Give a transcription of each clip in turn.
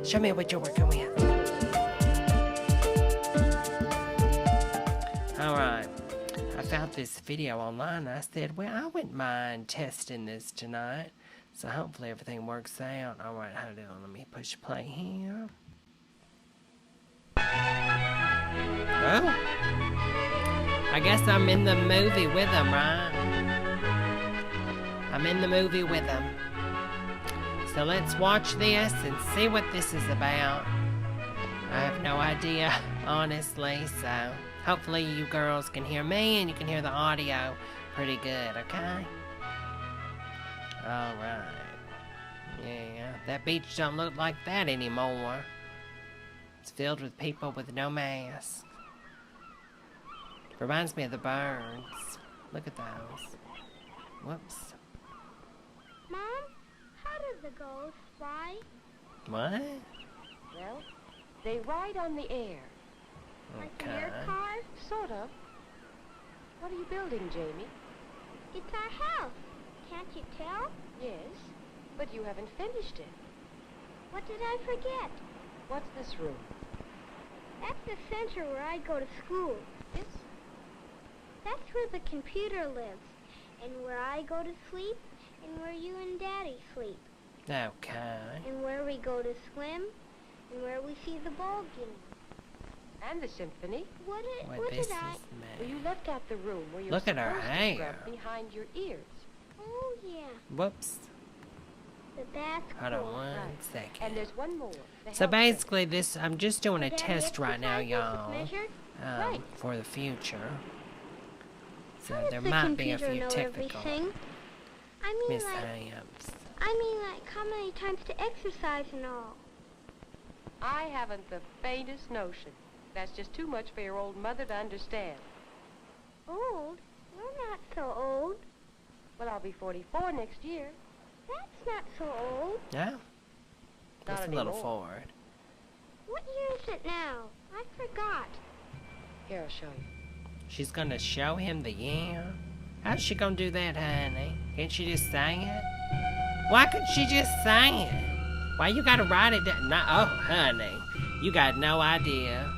Show me what you're working with. Alright. I found this video online. I said, well, I wouldn't mind testing this tonight. So hopefully everything works out. Alright, hold on. Let me push play here. Oh. I guess I'm in the movie with them, right? I'm in the movie with them. So let's watch this and see what this is about. I have no idea, honestly, so hopefully you girls can hear me and you can hear the audio pretty good, okay? Alright. Yeah, that beach don't look like that anymore. It's filled with people with no mask. Reminds me of the birds. Look at those. Whoops. Mom, how do the gulls fly? What? Well, they ride on the air. Like an air car? Sort of. What are you building, Jamie? It's our house. Can't you tell? Yes, but you haven't finished it. What did I forget? What's this room? That's the center where I go to school. Yes? That's where the computer lives, and where I go to sleep, and where you and Daddy sleep. Okay. And where we go to swim, and where we see the ball game. And the symphony. What Well, this did I... is Well, me. you left out the room where you're Look at her supposed to hair. scrub behind your ears. Oh, yeah. Whoops. But that's Hold on cool. one Right. second. And there's one more. the So health basically this, I'm just doing a Daddy test right now, exercises y'all. measured? Right. For the future. So How does there the might be a computer few know technical everything? I mean, mishaps. like how many times to exercise and all. I haven't the faintest notion. That's just too much for your old mother to understand. Old? We're not so old. Well, I'll be 44 next year. That's not so old. Yeah? Not That's a little anymore. forward. What year is it now? I forgot. Here, I'll show you. She's gonna show him the year? How's she gonna do that, honey? Can't she just sing it? Why couldn't she just sing it? Why you gotta write it down? No, oh, honey, you got no idea.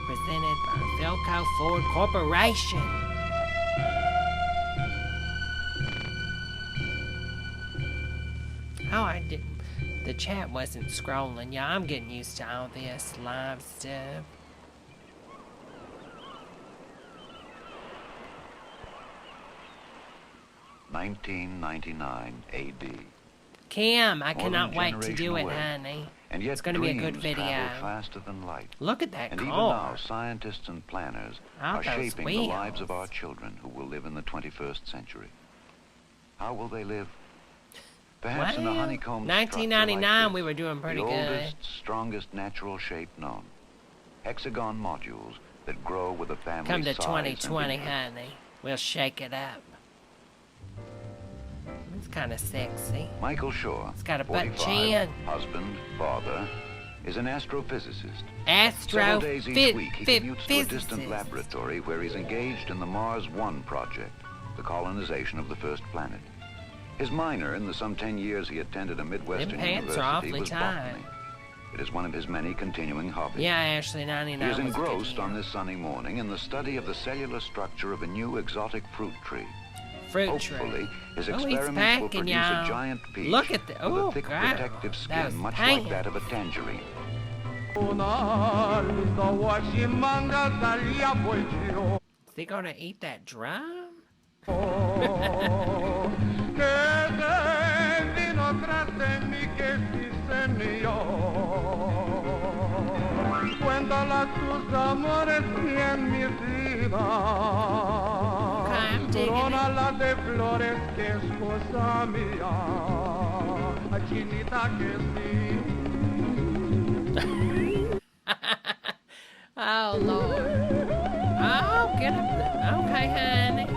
Presented by Philco Ford Corporation. Oh, I didn't. The chat wasn't scrolling. Yeah, I'm getting used to all this live stuff. (1999 A.D.). Kim, I More than a cannot wait to generation do it, away. honey. And yet It's gonna be a good dreams travel video. faster than light. Look at that And even car. now, scientists and planners All are those shaping the lives of wheels. our children who will live in the 21st century. How will they live? Perhaps in a Well, honeycomb 1999 we structure were like doing this, pretty the good. oldest, strongest natural shape known. Hexagon modules that grow with a family Come to size 2020, and interest. honey. We'll shake it up. It's kind of sexy. Michael Shore, It's got a butt 45, chin. husband, father, is an astrophysicist. Several days each week, he commutes to a distant Astrophysicist. laboratory where he's engaged in the Mars One project, the colonization of the first planet. His minor in the some 10 years he attended a Midwestern pants are university awfully was tight. botany. It is one of his many continuing hobbies. Yeah, Ashley, He 99 is was a good engrossed year. on this sunny morning in the study of the cellular structure of a new exotic fruit tree. Fruit tree. Hopefully, his Oh, he's experiments will packing, produce y'all. a giant peach Look at the- with oh, a thick girl. protective Those skin much like pants. that of a tangerine. Is he gonna eat that drum? I'm digging it. de flores que es cosa mía, chinita que sí. Oh, Lord. Oh, get up. Okay, honey.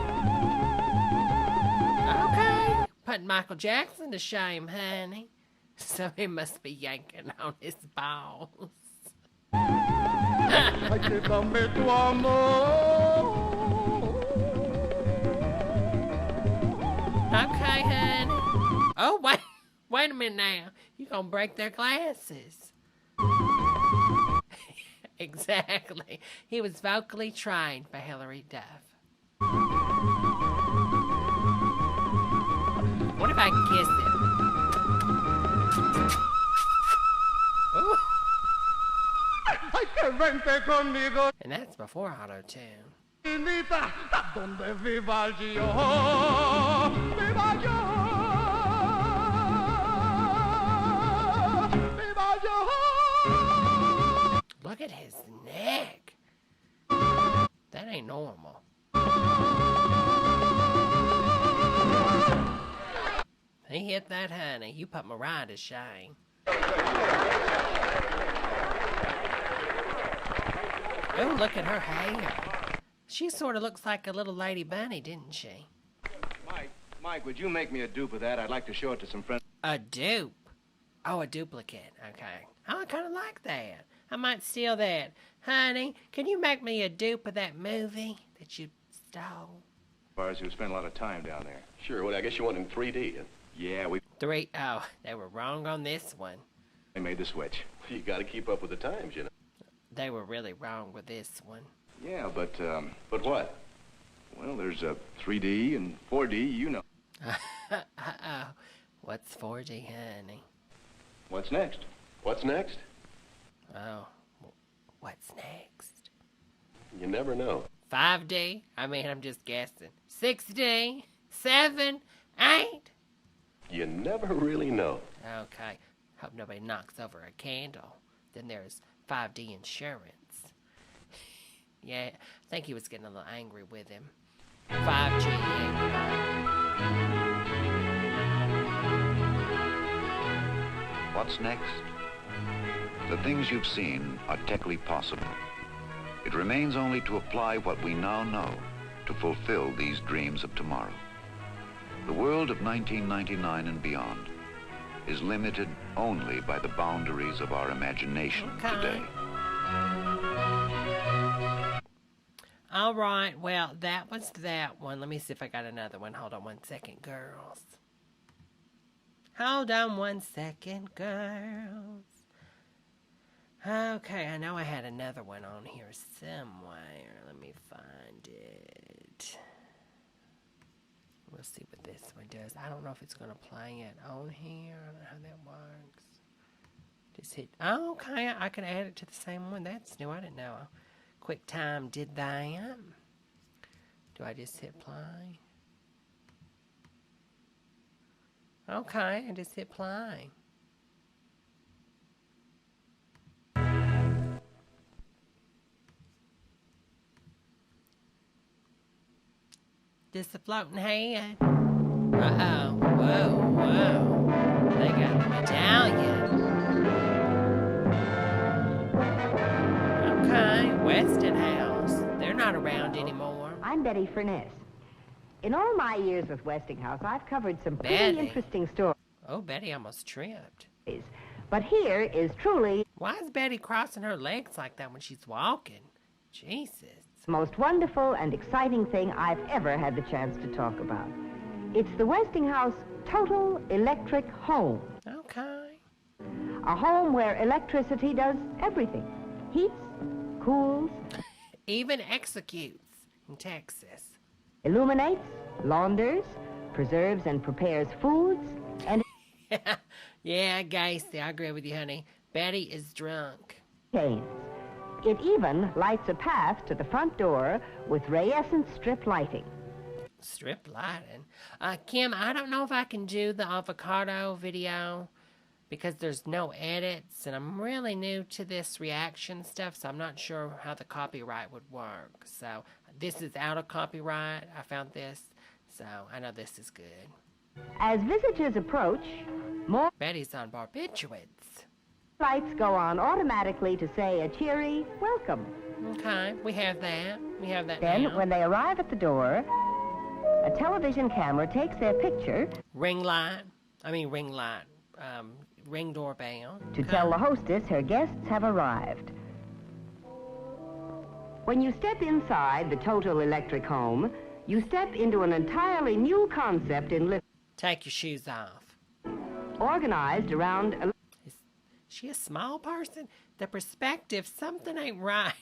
Okay. Putting Michael Jackson to shame, honey. So he must be yanking on his balls. Ay, que dame tu amor. Okay, honey. Oh, wait a minute now. You gonna break their glasses. Exactly. He was vocally trained by Hilary Duff. What if I can kiss him? Ooh. Ay, que vente conmigo, And that's before auto-tune. niñita, donde viva yo, viva yo, viva yo. Look at his neck. That ain't normal. He hit that honey. You put Mariah to shame. Oh, look at her hair. She sort of looks like a little lady bunny, didn't she? Mike, would you make me a dupe of that? I'd like to show it to some friends. A dupe? Oh, a duplicate. Okay. Oh, I kind of like that. I might steal that. Honey, can you make me a dupe of that movie that you stole? As far as you spend a lot of time down there. Sure, well, I guess you want in 3D, huh? Yeah, we Oh, they were wrong on this one. made the switch. You gotta keep up with the times, you know. They were really wrong with this one. Yeah, but what? well, there's a 3D and 4D, you know. Uh-oh. What's 4D, honey? What's next? What's next? Oh, what's next? You never know. 5D? I mean, I'm just guessing. 6D? 7? 8? You never really know. Okay. Hope nobody knocks over a candle. Then there's 5D insurance. Yeah, I think he was getting a little angry with him. 5G. What's next? The things you've seen are technically possible. It remains only to apply what we now know to fulfill these dreams of tomorrow. The world of 1999 and beyond is limited only by the boundaries of our imagination today. All right, well, that was that one. Let me see if I got another one. Hold on 1 second, girls. Hold on 1 second, girls. Okay, I know I had another one on here somewhere. Let me find it. We'll see what this one does. I don't know if it's going to play it on here. I don't know how that works. Just hit... Oh, okay, I can add it to the same one. That's new. I didn't know. QuickTime did that. Do I just hit play? Okay, I just hit play. Just a floating head. Uh-oh. Whoa, whoa. They got the medallion. Okay, Westinghouse. They're not around anymore. I'm Betty Furness. In all my years with Westinghouse, I've covered some pretty Betty. interesting stories. Oh, Betty almost tripped. But here is truly Why is Betty crossing her legs like that when she's walking? Jesus. the most wonderful and exciting thing I've ever had the chance to talk about. It's the Westinghouse Total Electric Home. Okay. A home where electricity does everything. Heats, cools, Even executes in Texas. illuminates, launders, preserves and prepares foods, and Yeah, Gacy, I agree with you, honey. Betty is drunk. entertains. It even lights a path to the front door with rayescent strip lighting. Strip lighting. Kim, I don't know if I can do the avocado video because there's no edits, and I'm really new to this reaction stuff, so I'm not sure how the copyright would work. So this is out of copyright. I found this, so I know this is good. As visitors approach, more Betty's on barbiturates. lights go on automatically to say a cheery welcome. Okay, we have that. We have that Then, now. when they arrive at the door, a television camera takes their picture Ring light. Ring doorbell. to tell the hostess her guests have arrived. When you step inside the Total Electric Home, you step into an entirely new concept in living, Take your shoes off. organized around She a small person? The perspective, something ain't right.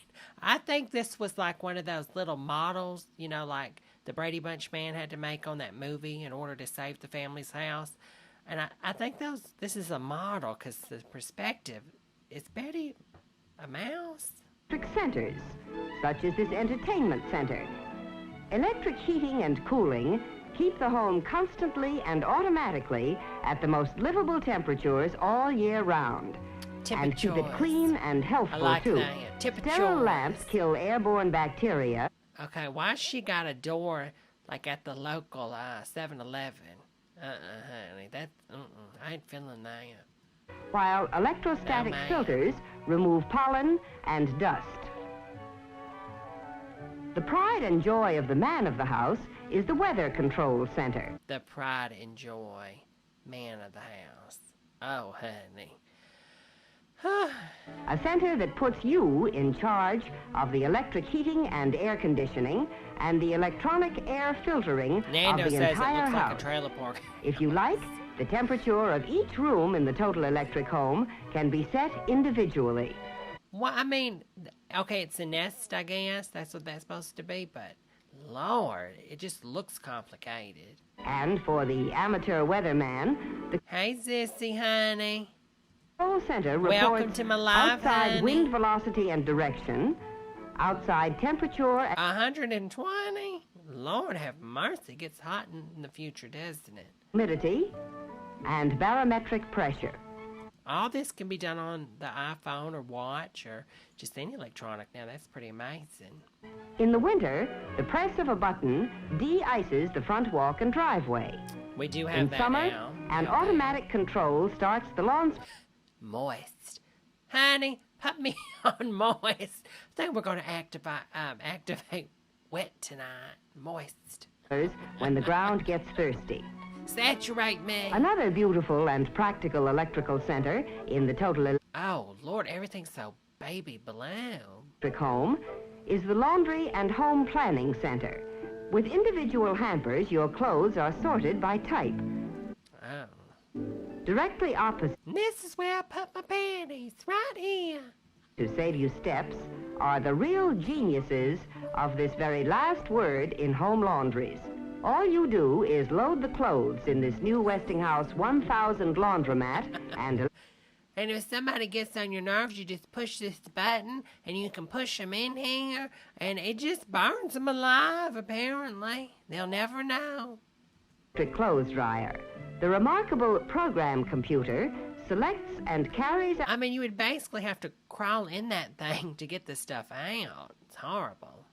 I think this was like one of those little models, you know, like the Brady Bunch man had to make on that movie in order to save the family's house. And I think this is a model because the perspective, is Betty a mouse? Electric centers, such as this entertainment center. Electric heating and cooling keep the home constantly and automatically at the most livable temperatures all year round. And keep it clean and healthful, I like too. that. Sterile lamps kill airborne bacteria. Okay, why she got a door like at the local 7-Eleven? Honey, I ain't feeling that. While electrostatic Oh, man. filters remove pollen and dust. The pride and joy of the man of the house is the weather control center. The pride and joy, man of the house. Oh, honey. A center that puts you in charge of the electric heating and air conditioning and the electronic air filtering Nando of the says it entire looks like a house. trailer park. If you like, the temperature of each room in the total electric home can be set individually. Well, I mean, okay, it's a nest, I guess. That's what that's supposed to be, but Lord, it just looks complicated. And for the amateur weatherman, the Hey, Sissy, honey. control center Welcome reports to my life, outside honey. wind velocity and direction, outside temperature, 120? Lord have mercy. It gets hot in the future, doesn't it? humidity, and barometric pressure. All this can be done on the iPhone or watch or just any electronic now. That's pretty amazing. In the winter, the press of a button de-ices the front walk and driveway. We do have In that summer, now. an Okay. automatic control starts the lawn Moist. Honey, put me on moist. I think we're going to activate wet tonight. Moist. sprinklers when the ground gets thirsty. Saturate me. Another beautiful and practical electrical center in the total Oh, Lord, everything's so baby blue. electric home is the laundry and home planning center. With individual hampers, your clothes are sorted by type. Oh. Directly opposite This is where I put my panties, right here. to save you steps are the real geniuses of this very last word in home laundries. All you do is load the clothes in this new Westinghouse 1000 laundromat and And if somebody gets on your nerves, you just push this button, and you can push them in here, and it just burns them alive, apparently. They'll never know. electric clothes dryer. The remarkable program computer selects and carries I mean, you would basically have to crawl in that thing to get the stuff out. It's horrible.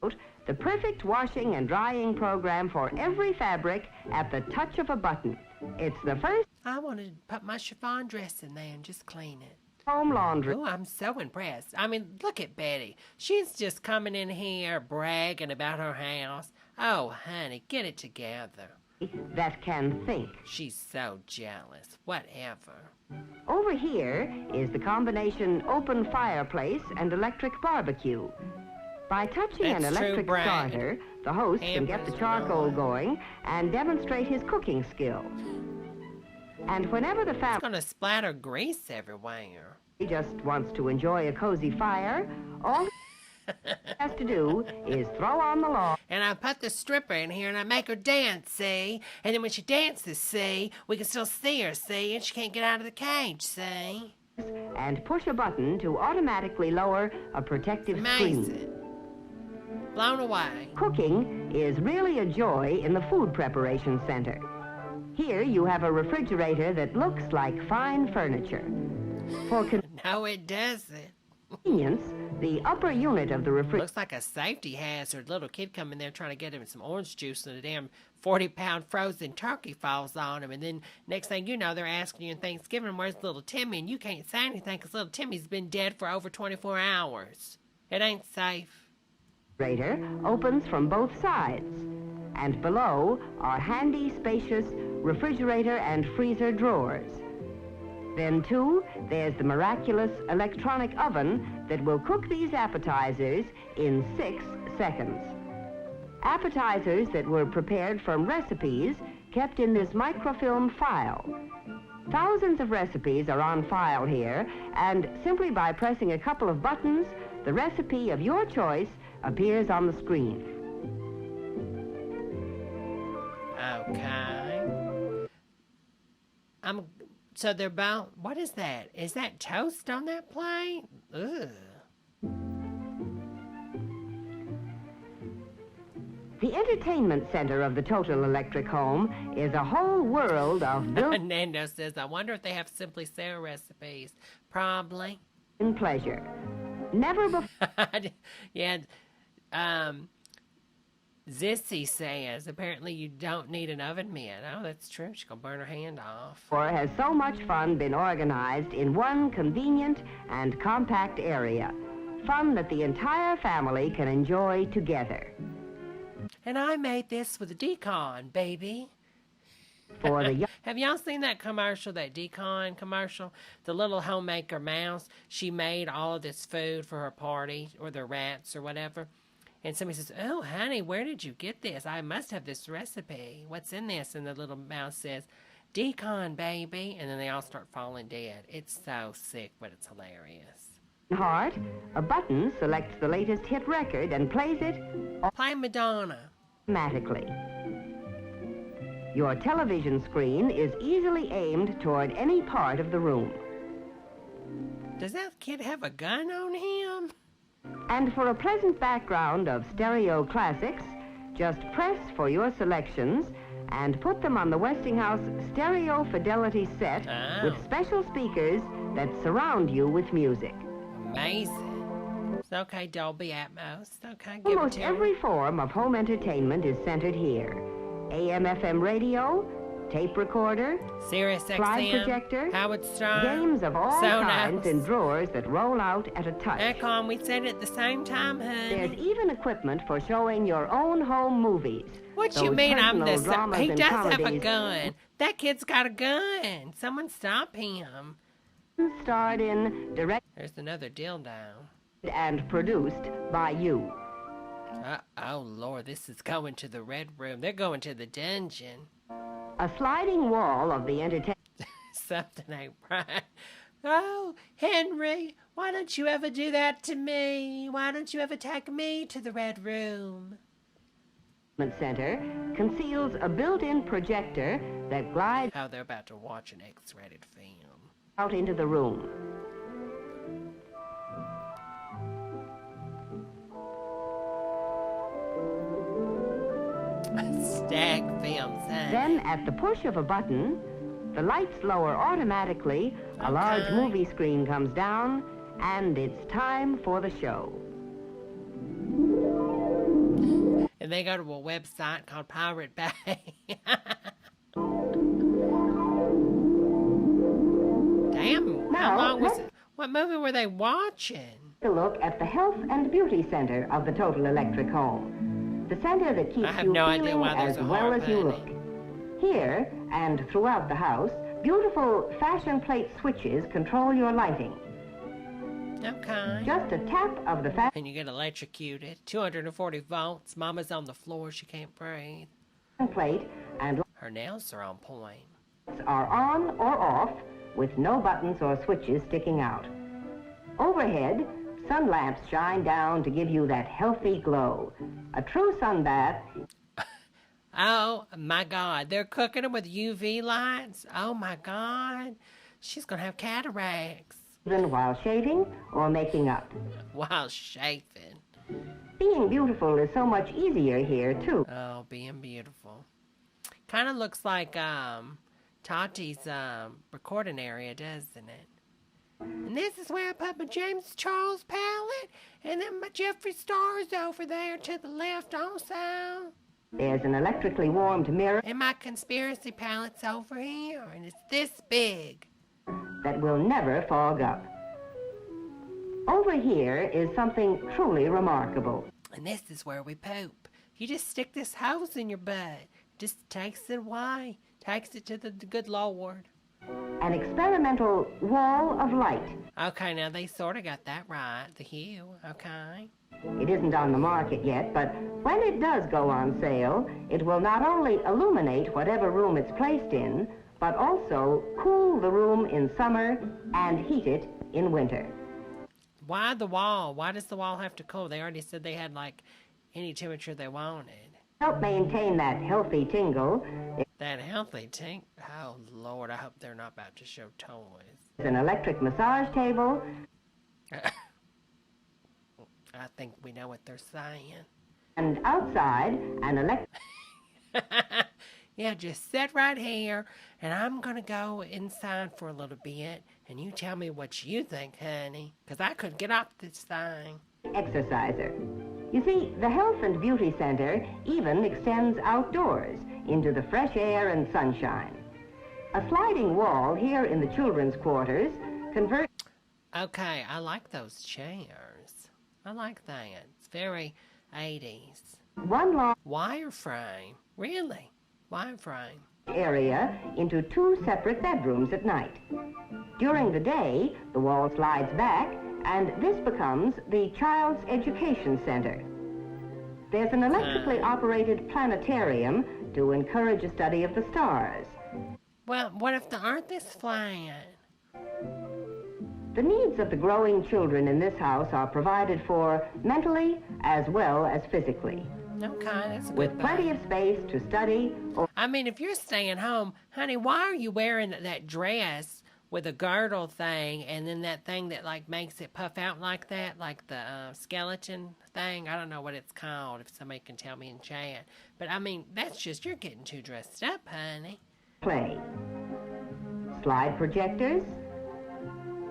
out the perfect washing and drying program for every fabric at the touch of a button. It's the first I want to put my chiffon dress in there and just clean it. home laundry Oh, I'm so impressed. I mean, look at Betty. She's just coming in here bragging about her house. Oh, honey, get it together. that can think. She's so jealous. Whatever. Over here is the combination open fireplace and electric barbecue. By touching an That's true, electric brag. starter, the host can get the Hampers charcoal rolling. going and demonstrate his cooking skill. And whenever the It's family gonna splatter grease everywhere. just wants to enjoy a cozy fire, all he has to do is throw on the lawn And I put the stripper in here and I make her dance, see? And then when she dances, see, we can still see her, see? And she can't get out of the cage, see? and push a button to automatically lower a protective screen. Amazing. Blown away. Cooking is really a joy in the food preparation center. Here you have a refrigerator that looks like fine furniture. For No, it doesn't. convenience, the upper unit of the refrigerator Looks like a safety hazard. Little kid come in there trying to get him some orange juice and a damn 40-pound frozen turkey falls on him. And then next thing you know, they're asking you in Thanksgiving, where's little Timmy? And you can't say anything because little Timmy's been dead for over 24 hours. It ain't safe. opens from both sides. And below are handy, spacious refrigerator and freezer drawers. Then, too, there's the miraculous electronic oven that will cook these appetizers in 6 seconds. Appetizers that were prepared from recipes kept in this microfilm file. Thousands of recipes are on file here, and simply by pressing a couple of buttons, the recipe of your choice appears on the screen. Okay. So they're about, what is that? Is that toast on that plate? Ugh. The entertainment center of the Total Electric home is a whole world of built-in Nando says, I wonder if they have Simply Sarah recipes. Probably. pleasure. Never before Yeah, Zissy says, apparently you don't need an oven mitt. Oh, that's true. She's going to burn her hand off. has so much fun been organized in one convenient and compact area. Fun that the entire family can enjoy together. And I made this with a decon, baby. For the young Have y'all seen that commercial, that decon commercial? The little homemaker mouse, she made all of this food for her party, or their rats, or whatever. And somebody says, oh, honey, where did you get this? I must have this recipe. What's in this? And the little mouse says, decon, baby. And then they all start falling dead. It's so sick, but it's hilarious. heart, a button selects the latest hit record and plays it Play Madonna. automatically. Your television screen is easily aimed toward any part of the room. Does that kid have a gun on him? And for a pleasant background of stereo classics, just press for your selections and put them on the Westinghouse Stereo Fidelity set Oh. with special speakers that surround you with music. Amazing. It's okay, Dolby Atmos. Okay, give it Almost to every her. form of home entertainment is centered here. AM/FM radio, tape recorder, Sirius slide XM, projector, Howard Stern, games of all kinds in Sonos. drawers that roll out at a touch. Econ, we said it at the same time, There's honey. even equipment for showing your own home movies. What you Those mean I'm personal the dramas He and does have a comedies gun. That kid's got a gun. Someone stop him. starred in, directed, There's another dildo. and produced by you. Oh, Lord, this is going to the Red Room. They're going to the dungeon. A sliding wall of the entertainment Something ain't right. Oh, Henry, why don't you ever do that to me? Why don't you ever take me to the Red Room? center conceals a built-in projector that glides Oh, they're about to watch an X-rated film. out into the room. Stag films, huh? Then, at the push of a button, the lights lower automatically, a large Okay. movie screen comes down, and it's time for the show. And they go to a website called Pirate Bay. Damn, how Now, long was let's- it? What movie were they watching? Take a look at the Health and Beauty Center of the Total Electric Home. The center that keeps have you no idea feeling why there's as a well heart as you beating. look. Here, and throughout the house, beautiful fashion plate switches control your lighting. Okay. Just a tap of the fashion And you get electrocuted. 240 volts. Mama's on the floor. She can't breathe. plate and Her nails are on point. lights are on or off with no buttons or switches sticking out. Overhead, sun lamps shine down to give you that healthy glow. A true sun bath Oh, my God. They're cooking them with UV lights? Oh, my God. She's going to have cataracts even while shaving or making up. while shaving. Being beautiful is so much easier here, too. Oh, being beautiful. Kind of looks like Tati's recording area, doesn't it? And this is where I put my James Charles palette. And then my Jeffree Stars over there to the left also. There's an electrically warmed mirror And my conspiracy palette's over here. And it's this big. that will never fog up. Over here is something truly remarkable. And this is where we poop. You just stick this hose in your butt. Just takes it away. Takes it to the good Lord. An experimental wall of light. Okay, now they sort of got that right. The hue. Okay. It isn't on the market yet, but when it does go on sale, it will not only illuminate whatever room it's placed in, but also cool the room in summer and heat it in winter. Why the wall? Why does the wall have to cool? They already said they had, like, any temperature they wanted. Help maintain that healthy tingle. That healthy tank? Oh, Lord, I hope they're not about to show toys. There's an electric massage table. I think we know what they're saying. And outside, an electric... Yeah, just sit right here, and I'm going to go inside for a little bit, and you tell me what you think, honey, because I couldn't get off this thing. exerciser. You see, the Health and Beauty Center even extends outdoors into the fresh air and sunshine. A sliding wall here in the children's quarters converts... Okay, I like those chairs. I like that. It's very 80s. one long Wireframe. Really? Wireframe. area into two separate bedrooms at night. During the day, the wall slides back, and this becomes the Child's Education Center. There's an electrically operated planetarium to encourage a study of the stars. Well, what if the Earth is flat? The needs of the growing children in this house are provided for mentally as well as physically, Okay, that's a good with plenty thing. of space to study or I mean, if you're staying home, honey, why are you wearing that dress with a girdle thing and then that thing that, like, makes it puff out like that, like the skeleton thing? I don't know what it's called, if somebody can tell me in chat. But, I mean, that's just, you're getting too dressed up, honey. play. Slide projectors,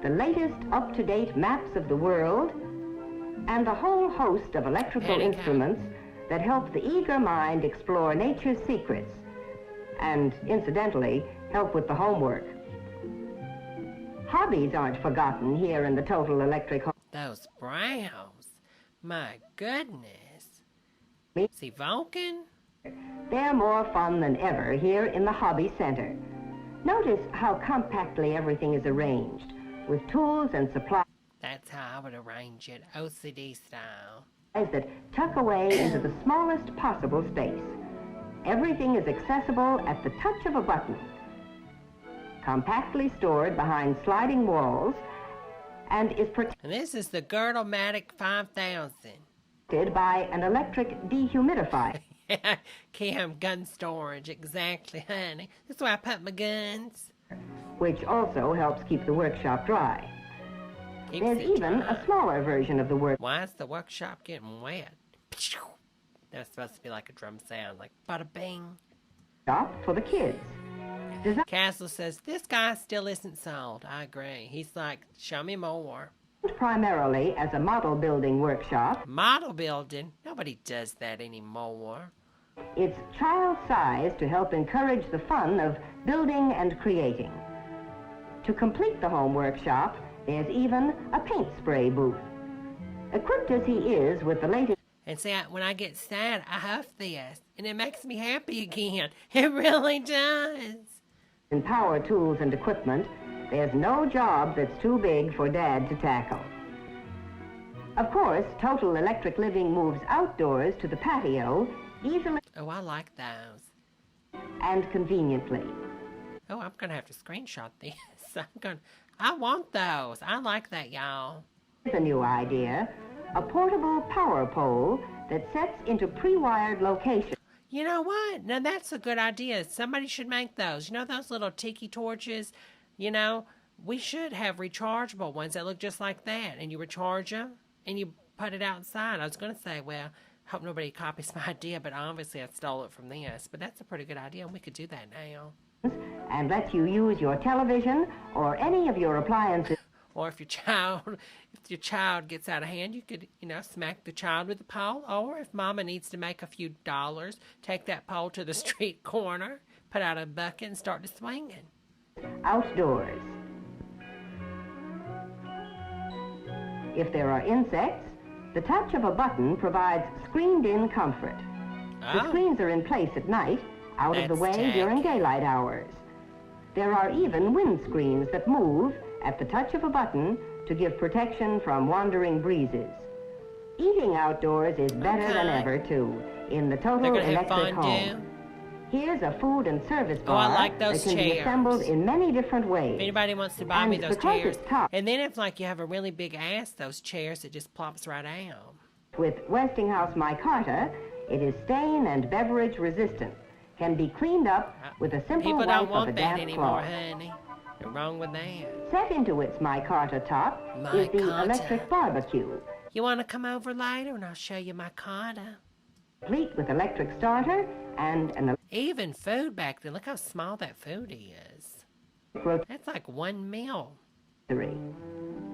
the latest up-to-date maps of the world, and a whole host of electrical There you go. instruments that help the eager mind explore nature's secrets and, incidentally, help with the homework. Hobbies aren't forgotten here in the Total Electric Home. Those brows. My goodness. Me? See, Vulcan? They're more fun than ever here in the Hobby Center. Notice how compactly everything is arranged, with tools and supplies That's how I would arrange it, OCD style. that tuck away into the smallest possible space. Everything is accessible at the touch of a button, compactly stored behind sliding walls, and is And this is the Girdle-matic 5000. protected by an electric dehumidifier. Cam gun storage, exactly, honey. That's where I put my guns. Which also helps keep the workshop dry. Keeps There's it even dry. a smaller version of the Why is the workshop getting wet? That's supposed to be like a drum sound, like bada bing. workshop for the kids. Designed Castle says, this guy still isn't sold. I agree. He's like, show me more. primarily as a model building workshop, Model building? Nobody does that anymore. it's child-sized to help encourage the fun of building and creating. To complete the home workshop, there's even a paint spray booth. Equipped as he is with the latest And see, when I get sad, I huff this, and it makes me happy again. It really does. in power tools and equipment, there's no job that's too big for Dad to tackle. Of course, Total Electric Living moves outdoors to the patio easily Oh, I like those. and conveniently. Oh, I'm going to have to screenshot these. I want those. I like that, y'all. Here's a new idea, a portable power pole that sets into pre-wired locations. You know what? Now, that's a good idea. Somebody should make those. You know those little tiki torches? You know, we should have rechargeable ones that look just like that. And you recharge them, and you put it outside. I was going to say, well, hope nobody copies my idea, but obviously I stole it from this. But that's a pretty good idea, and we could do that now. And lets you use your television or any of your appliances Or if your child gets out of hand, you could, you know, smack the child with the pole. Or if mama needs to make a few dollars, take that pole to the street corner, put out a bucket, and start to swinging. outdoors. If there are insects, the touch of a button provides screened-in comfort. The Oh, screens are in place at night, out of the That's way tacky. during daylight hours. There are even wind screens that move at the touch of a button to give protection from wandering breezes. Eating outdoors is better than Okay. ever, too, in the they're Total going to have Electric fondue. Home. Here's a food and service Oh, I bar like those that can be chairs. assembled in many different ways. If anybody wants to buy me And those because chairs. it's topped And then if, like, you have a really big ass, those chairs, it just plops right out. with Westinghouse micarta, it is stain and beverage resistant. Can be cleaned up with a simple People wipe don't of a want that damp anymore, cloth. honey. They're wrong with that. Set into its micarta top is the Micarta. electric barbecue, You want to come over later and I'll show you my cotta? complete with electric starter and an Even food back then. Look how small that food is. electric That's like one meal. rotisserie.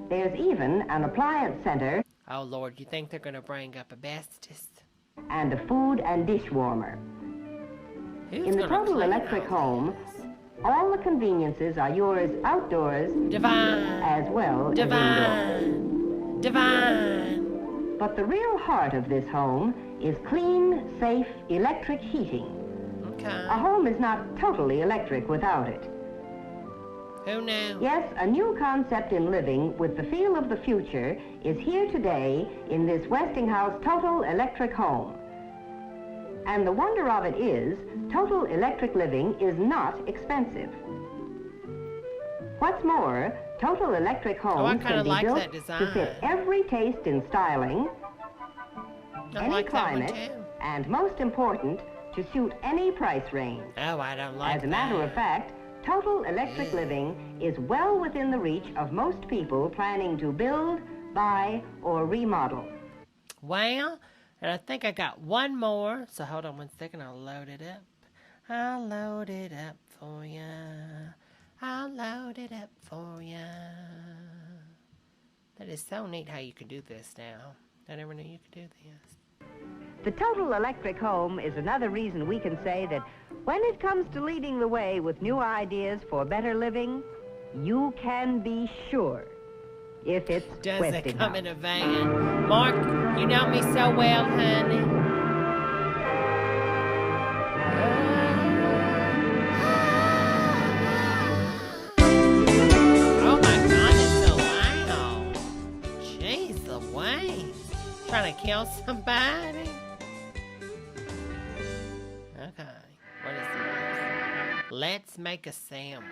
There's even an appliance center Oh, Lord, you think they're going to bring up asbestos? and a food and dish warmer. Who's In the gonna total clean electric all home, this? all the conveniences are yours outdoors Divine. as well as indoors. Divine. Divine. But the real heart of this home is clean, safe electric heating. Okay. A home is not totally electric without it. Who knew? Yes, a new concept in living with the feel of the future is here today in this Westinghouse total electric home. And the wonder of it is, total electric living is not expensive. What's more, total electric I homes kinda can be like built that to design. fit every taste in styling, I any like that one climate, too. and most important, to suit any price range. Oh, I don't like As a matter that. of fact, total electric living is well within the reach of most people planning to build, buy, or remodel. Well, and I think I got one more. So hold on one second. I'll load it up. I'll load it up for ya. I'll load it up for ya. That is so neat how you can do this now. I never knew you could do this. The total electric home is another reason we can say that when it comes to leading the way with new ideas for better living, you can be sure if it's Does it Westinghouse. come in a van? Mark, you know me so well, honey. Oh my God, it's so loud. Jeez Louise. Trying to kill somebody? Okay, what is this? Let's make a sandwich.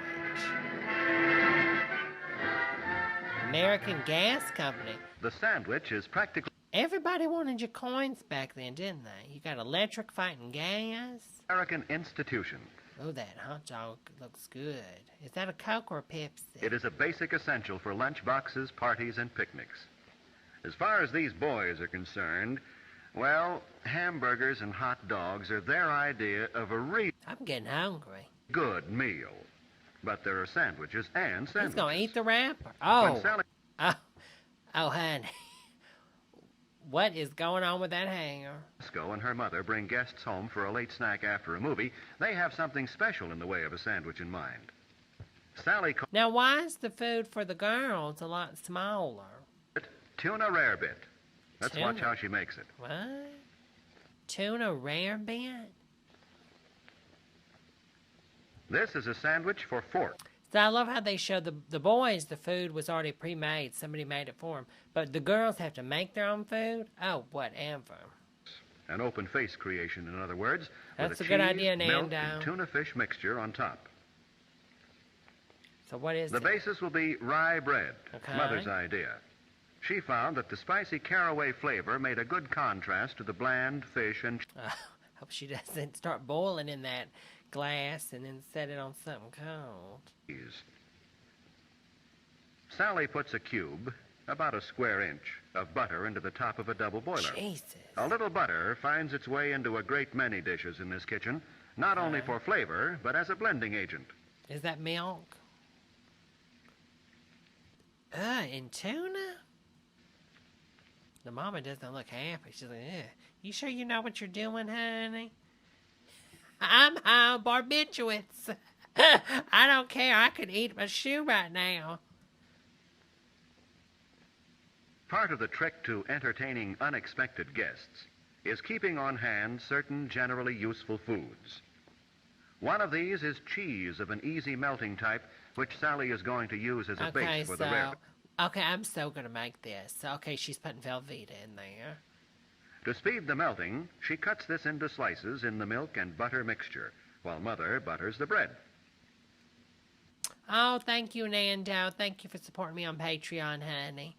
American Gas Company. The sandwich is practically Everybody wanted your coins back then, didn't they? You got electric fighting gas. American institution. Oh, that hot dog looks good. Is that a Coke or a Pepsi? It is a basic essential for lunch boxes, parties, and picnics. As far as these boys are concerned, well, hamburgers and hot dogs are their idea of a really I'm getting hungry. good meal. But there are sandwiches and He's sandwiches. gonna eat the wrapper. When Oh, Sally oh, honey. What is going on with that hanger? Esco and her mother bring guests home for a late snack after a movie, they have something special in the way of a sandwich in mind. Sally calls Now, why is the food for the girls a lot smaller? it tuna rarebit. Let's watch Tuna? how she makes it. What? Tuna rare bit? This is a sandwich for four. So I love how they show the boys the food was already pre-made. Somebody made it for them. But the girls have to make their own food? Oh, whatever. An open face creation, in other words. That's with a good cheese, idea, milk, Nando. and tuna fish mixture on top. So what is The it? basis will be rye bread, Okay. Mother's idea. She found that the spicy caraway flavor made a good contrast to the bland fish and Hope she doesn't start boiling in that glass and then set it on something cold. cheese. Sally puts a cube, about a square inch, of butter into the top of a double boiler. Jesus. A little butter finds its way into a great many dishes in this kitchen, not only for flavor, but as a blending agent. Is that milk? And tuna? The mama doesn't look happy. She's like, ugh. You sure you know what you're doing, honey? I'm high on barbiturates. I don't care. I could eat my shoe right now. Part of the trick to entertaining unexpected guests is keeping on hand certain generally useful foods. One of these is cheese of an easy melting type, which Sally is going to use as a Okay, base for the so... rarebit. Okay, I'm so going to make this. Okay, she's putting Velveeta in there. To speed the melting, she cuts this into slices in the milk and butter mixture, while Mother butters the bread. Oh, thank you, Nando. Thank you for supporting me on Patreon, honey.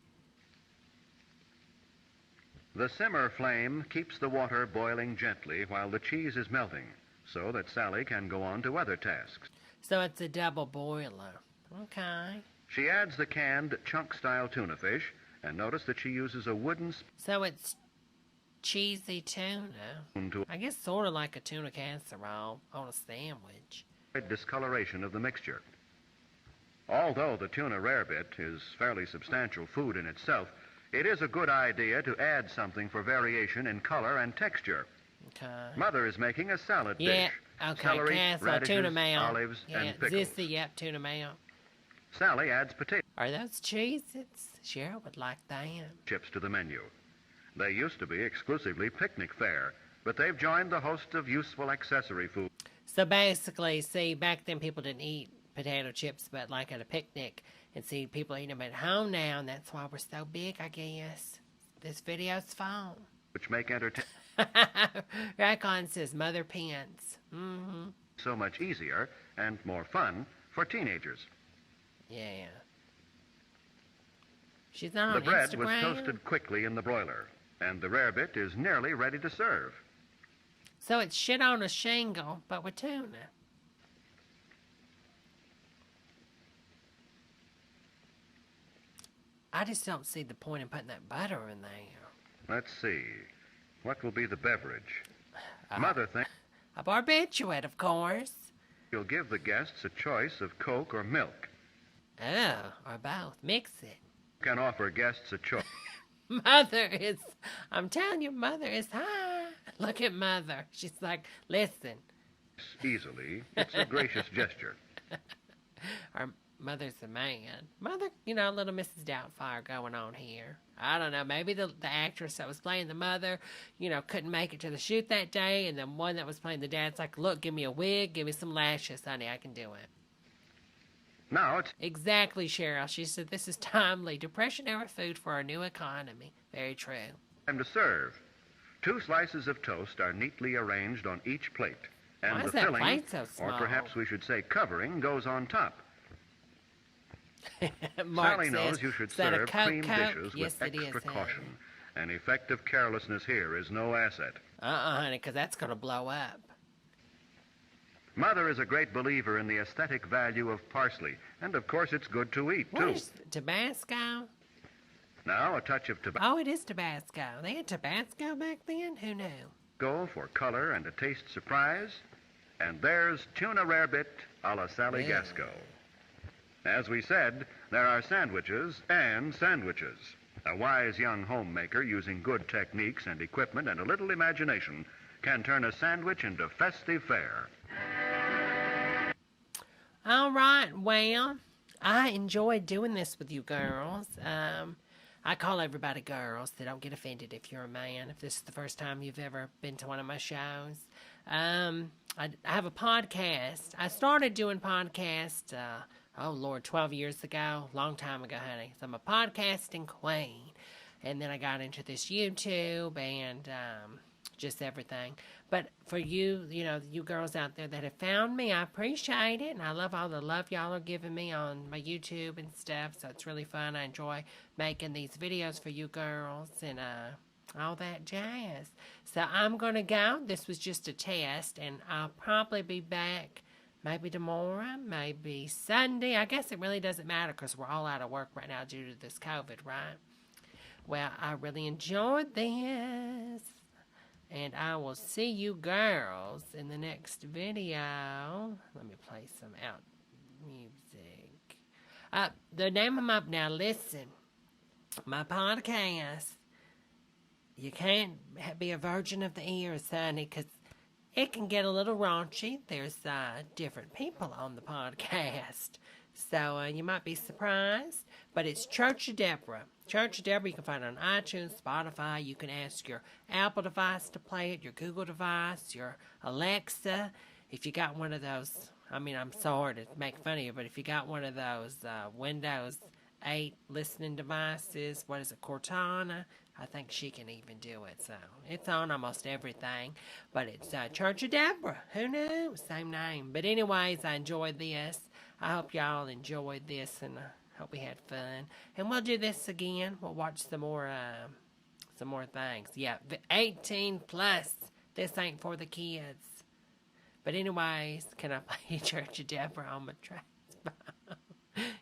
The simmer flame keeps the water boiling gently while the cheese is melting, so that Sally can go on to other tasks. So it's a double boiler. Okay. She adds the canned chunk-style tuna fish, and notice that she uses a wooden So it's cheesy tuna. spoon to I guess sort of like a tuna casserole on a sandwich. avoid discoloration of the mixture. Although the tuna rarebit is fairly substantial food in itself, it is a good idea to add something for variation in color and texture. Okay. Mother is making a salad Yeah, dish. okay, Celery, casserole, radishes, tuna mayo. olives, Yeah, and pickles. Zissy, yep, tuna mayo. Sally adds potato Are those Cheez-Its? Cheryl would like them. chips to the menu. They used to be exclusively picnic fare, but they've joined the host of useful accessory food. So basically, see, back then people didn't eat potato chips, but like at a picnic, and see people eating them at home now, and that's why we're so big, I guess. This video's phone. Which make entertainment Racon says Mother Pence. Mm-hmm. so much easier and more fun for teenagers. Yeah. She's not The on bread Instagram. was toasted quickly in the broiler, and the rarebit is nearly ready to serve. So it's shit on a shingle, but with tuna. I just don't see the point in putting that butter in there. Let's see. What will be the beverage? Mother thinks A barbiturate, of course. you'll give the guests a choice of Coke or milk. Oh, or both. Mix it. Can offer guests a choice. Mother is, I'm telling you, Mother is high. Look at Mother. She's like, listen. Easily. It's a gracious gesture. Our Mother's a man. Mother, you know, little Mrs. Doubtfire going on here. I don't know. Maybe the actress that was playing the mother, you know, couldn't make it to the shoot that day. And the one that was playing the dad's like, look, give me a wig. Give me some lashes, honey. I can do it. Now it's Exactly, Cheryl. She said, this is timely. Depression-era food for our new economy. Very true. time to serve. 2 slices of toast are neatly arranged on each plate. And Why the is that filling, plate so or small? perhaps we should say covering, goes on top. Mark Sally says, knows you should "Is that a serve Coke, cream Coke?" dishes Yes, with it is, extra honey. caution. And effective carelessness here is no asset. Honey, because that's going to blow up. Mother is a great believer in the aesthetic value of parsley, and of course it's good to eat, What too. is Tabasco? Now a touch of tobacco Oh, it is Tabasco. They had Tabasco back then? Who knew? for color and a taste surprise. And there's tuna rarebit a la Sally Yeah. Gasco. As we said, there are sandwiches and sandwiches. A wise young homemaker using good techniques and equipment and a little imagination can turn a sandwich into festive fare. All right, well, I enjoyed doing this with you girls. I call everybody girls, so don't get offended if you're a man, if this is the first time you've ever been to one of my shows. I have a podcast. I started doing podcasts, 12 years ago, long time ago, honey. So I'm a podcasting queen. And then I got into this YouTube and just everything. But for you, you know, you girls out there that have found me, I appreciate it. And I love all the love y'all are giving me on my YouTube and stuff. So it's really fun. I enjoy making these videos for you girls and all that jazz. So I'm going to go. This was just a test. And I'll probably be back maybe tomorrow, maybe Sunday. I guess it really doesn't matter because we're all out of work right now due to this COVID, right? Well, I really enjoyed this. And I will see you girls in the next video. Let me play some out music. The name of my, now listen, my podcast, you can't be a virgin of the ears, honey, because it can get a little raunchy. There's different people on the podcast. So you might be surprised. But it's Church of Debra. Church of Debra, you can find it on iTunes, Spotify. You can ask your Apple device to play it, your Google device, your Alexa. If you got one of those, I mean, I'm sorry to make fun of you, but if you got one of those Windows 8 listening devices. What is it, Cortana? I think she can even do it, so it's on almost everything. But it's Church of Debra. Who knew? Same name. But anyways, I enjoyed this. I hope y'all enjoyed this, and I hope we had fun. And we'll do this again. We'll watch some more things. Yeah, 18 plus. This ain't for the kids. But anyways, can I play Church of Debra on my trace phone?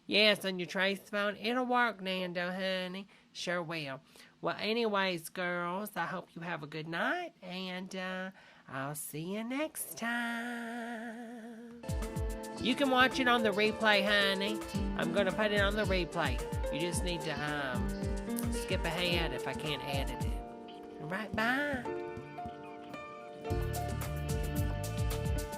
Yes, on your trace phone. It'll work, Nando, honey. Sure will. Well, anyways, girls, I hope you have a good night, and I'll see you next time. You can watch it on the replay, honey. I'm going to put it on the replay. You just need to skip ahead if I can't edit it. All right, bye.